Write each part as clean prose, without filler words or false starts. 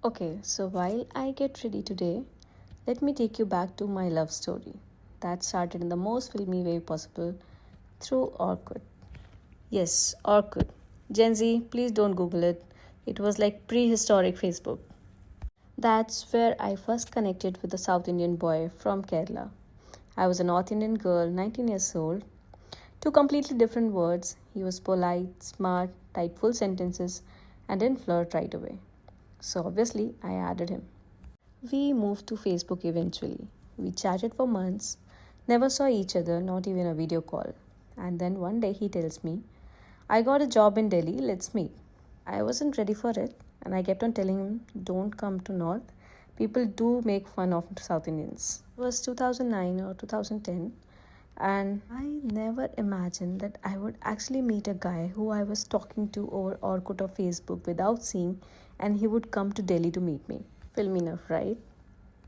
Okay, so while I get ready today, let me take you back to my love story that started in the most filmy way possible through Orkut. Yes, Orkut. Gen Z, please don't Google it. It was like prehistoric Facebook. That's where I first connected with a South Indian boy from Kerala. I was a North Indian girl, 19 years old. Two completely different words. He was polite, smart, typed full sentences, and didn't flirt right away. So obviously, I added him. We moved to Facebook eventually. We chatted for months, never saw each other, not even a video call. And then one day he tells me, I got a job in Delhi, let's meet. I wasn't ready for it, and I kept on telling him, don't come to North. People do make fun of South Indians. It was 2009 or 2010, and I never imagined that I would actually meet a guy who I was talking to over Orkut or Facebook without seeing, and he would come to Delhi to meet me. Film enough, right?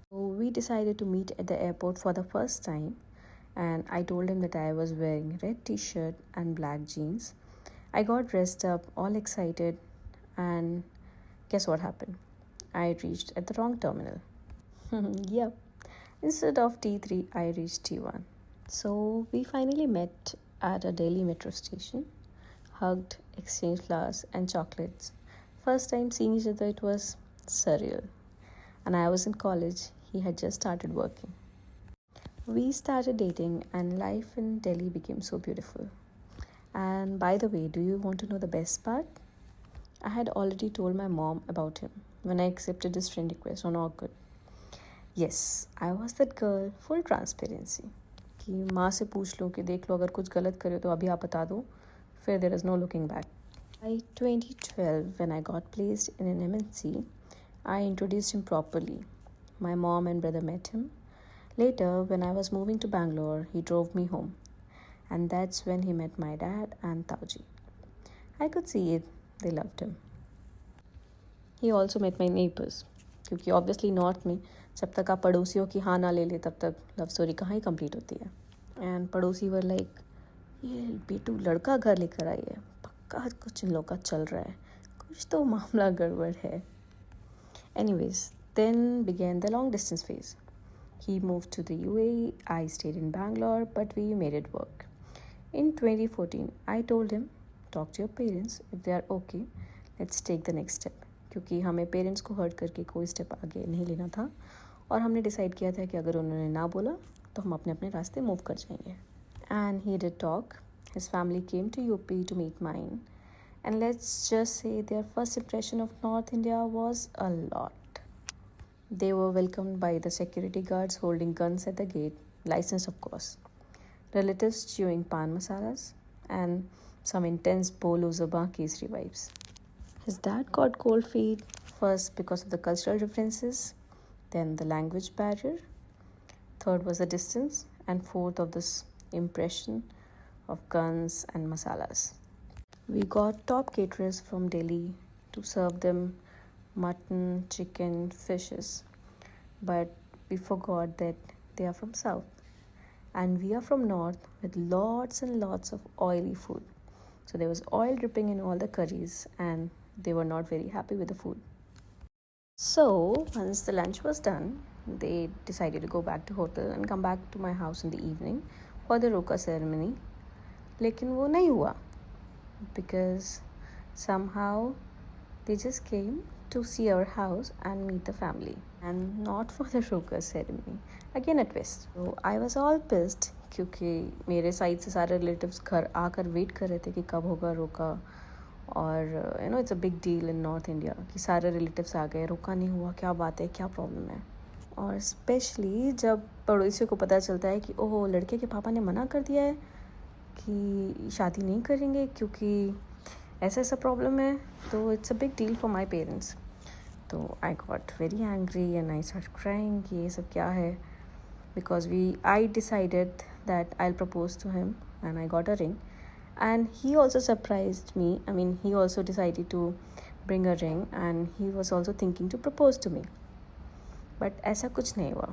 So we decided to meet at the airport for the first time, and I told him that I was wearing red t-shirt and black jeans. I got dressed up, all excited, and guess what happened? I reached at the wrong terminal. Yep. Instead of T3, I reached T1. So we finally met at a Delhi metro station, hugged, exchanged flowers and chocolates. First time seeing each other, it was surreal. And I was in college, he had just started working. We started dating, and life in Delhi became so beautiful. And by the way, do you want to know the best part? I had already told my mom about him when I accepted his friend request on Orkut. Yes, I was that girl, full transparency. कि माँ से पूछ लो कि देख लो अगर कुछ गलत करे तो अभी आप बता दो फिर there is no looking back. By 2012, when I got placed in an MNC, I introduced him properly. My mom and brother met him. Later, when I was moving to Bangalore, he drove me home. And that's when he met my dad and Tauji. I could see it, they loved him. He also met my neighbors. क्योंकि obviously north में जब तक आप पड़ोसियों की हाँ ना ले ले तब तक लव स्टोरी कहाँ ही कंप्लीट होती है. एंड पड़ोसी वर लाइक ये बेटू लड़का घर लेकर आई है, पक्का कुछ इन लोग का चल रहा है, कुछ तो मामला गड़बड़ है. Anyways, then began the long distance phase. He moved to the UAE, I stayed in Bangalore, but we made it work. In 2014, I told him, talk to your parents, if they are okay, let's take the next step. क्योंकि हमें parents को hurt करके कोई step आगे नहीं लेना था और हमने डिसाइड किया था कि अगर उन्होंने ना बोला तो हम अपने अपने रास्ते मूव कर जाएंगे. And he did talk. His family came to UP to meet mine and let's just say their first impression of north India was a lot. They were welcomed by the security guards holding guns at the gate, licensed of course, relatives chewing pan masalas, and some intense bolo zaba kesri vibes. His dad got cold feet, first because of the cultural differences, then the language barrier, third was the distance, and fourth of this impression of guns and masalas. We got top caterers from Delhi to serve them mutton, chicken, fishes, but we forgot that they are from South and we are from North with lots and lots of oily food. So there was oil dripping in all the curries and they were not very happy with the food. So once the lunch was done, they decided to go back to hotel and come back to my house in the evening for the roka ceremony. लेकिन वो नहीं हुआ because somehow they just came to see our house and meet the family and not for the roka ceremony. Again a twist. So I was all pissed क्योंकि मेरे side से सारे relatives घर आकर वेट कर रहे थे कि कब होगा रोका. और you know it's a big deal in north India कि सारे रिलेटिव्स आ गए, रोका नहीं हुआ, क्या बात है, क्या प्रॉब्लम है. और स्पेशली जब पड़ोसियों को पता चलता है कि ओह लड़के के पापा ने मना कर दिया है कि शादी नहीं करेंगे क्योंकि ऐसा ऐसा प्रॉब्लम है, तो it's a big deal for my parents. तो I got very angry and I start crying कि ये सब क्या है. Because I decided that I will propose to him and I got a ring. And he also surprised me. I mean, he also decided to bring a ring and he was also thinking to propose to me. But ऐसा कुछ नहीं हुआ.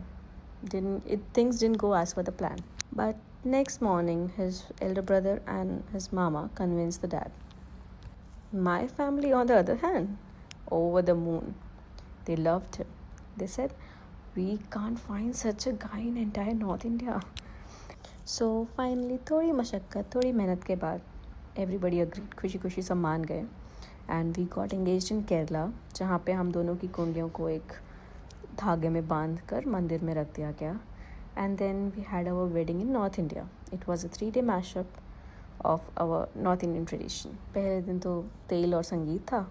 Things didn't go as per the plan. But next morning, his elder brother and his mama convinced the dad. My family, on the other hand, over the moon. They loved him. They said, we can't find such a guy in entire North India. So finally थोड़ी मशक्क़त थोड़ी मेहनत के बाद everybody agreed, खुशी खुशी सब मान गए. And we got engaged in Kerala, जहाँ पे हम दोनों की कुंडलियों को एक धागे में बांध कर मंदिर में रख दिया गया. And then we had our wedding in North India. It was a 3-day mashup of our North Indian tradition. पहले दिन तो तेल और संगीत था.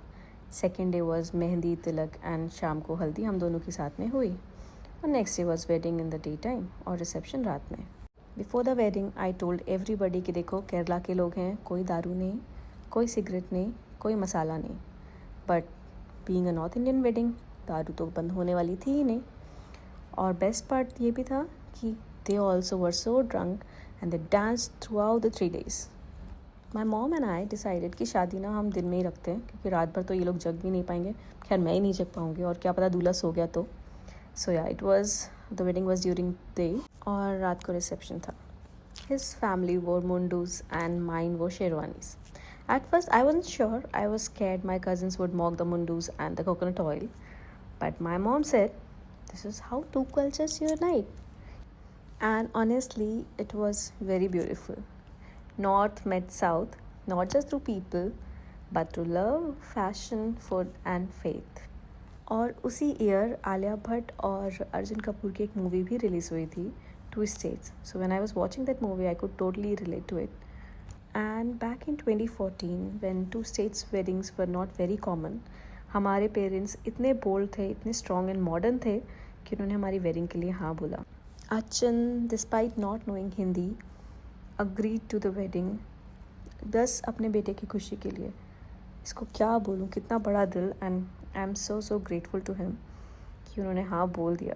Second day was mehndi Tilak and शाम को हल्दी हम दोनों के साथ में हुई. और next day was wedding in the daytime और reception रात में. Before the wedding, I told everybody कि देखो केरला के लोग हैं, कोई दारू नहीं, कोई सिगरेट नहीं, कोई मसाला नहीं. But being a North Indian wedding, दारू तो बंद होने वाली थी ही नहीं. और बेस्ट पार्ट ये भी था कि they also were so drunk and they danced throughout the 3 days. My mom and I decided कि शादी ना हम दिन में ही रखते हैं क्योंकि रात भर तो ये लोग जग भी नहीं पाएंगे. खैर मैं ही नहीं जग पाऊँगी और क्या पता दूल्हा सो गया तो. So yeah, the wedding was during day और रात को reception था. His family wore mundus and mine wore sherwanis. At first I wasn't sure. I was scared my cousins would mock the mundus and the coconut oil. But my mom said, this is how two cultures unite. And honestly, it was very beautiful. North met South, not just through people, but through love, fashion, food and faith. और उसी year Alia Bhatt और अर्जुन कपूर की एक movie भी release हुई थी, two states. So when I was watching that movie I could totally relate to it. And back in 2014 when two states weddings were not very common, हमारे parents इतने बोल्ड थे, इतने स्ट्रॉन्ग एंड मॉडर्न थे कि उन्होंने हमारी wedding के लिए हाँ बोला. Arjun, despite not knowing Hindi, agreed to the wedding. बस अपने बेटे की खुशी के लिए. इसको क्या बोलूँ, कितना बड़ा दिल. And I am so grateful to him कि उन्होंने हाँ बोल दिया.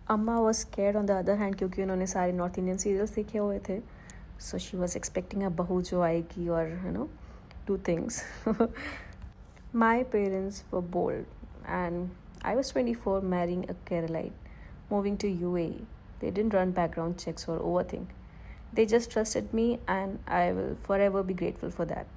अम्मा was scared on the other hand क्योंकि उन्होंने सारे नॉर्थ इंडियन सीरियल्स देखे हुए थे. So she was expecting a बहू जो आएगी और do things. My parents were bold and I was 24 marrying a Keralite moving to UAE. They didn't run background checks or overthink. They just trusted me and I will forever be grateful for that.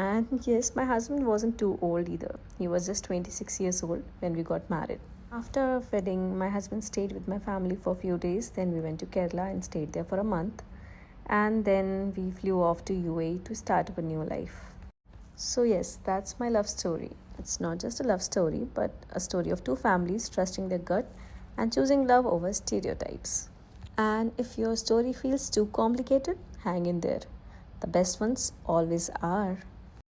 And yes, my husband wasn't too old either. He was just 26 years old when we got married. After our wedding, my husband stayed with my family for a few days. Then we went to Kerala and stayed there for a month. And then we flew off to UAE to start a new life. So yes, that's my love story. It's not just a love story, but a story of two families trusting their gut and choosing love over stereotypes. And if your story feels too complicated, hang in there. The best ones always are.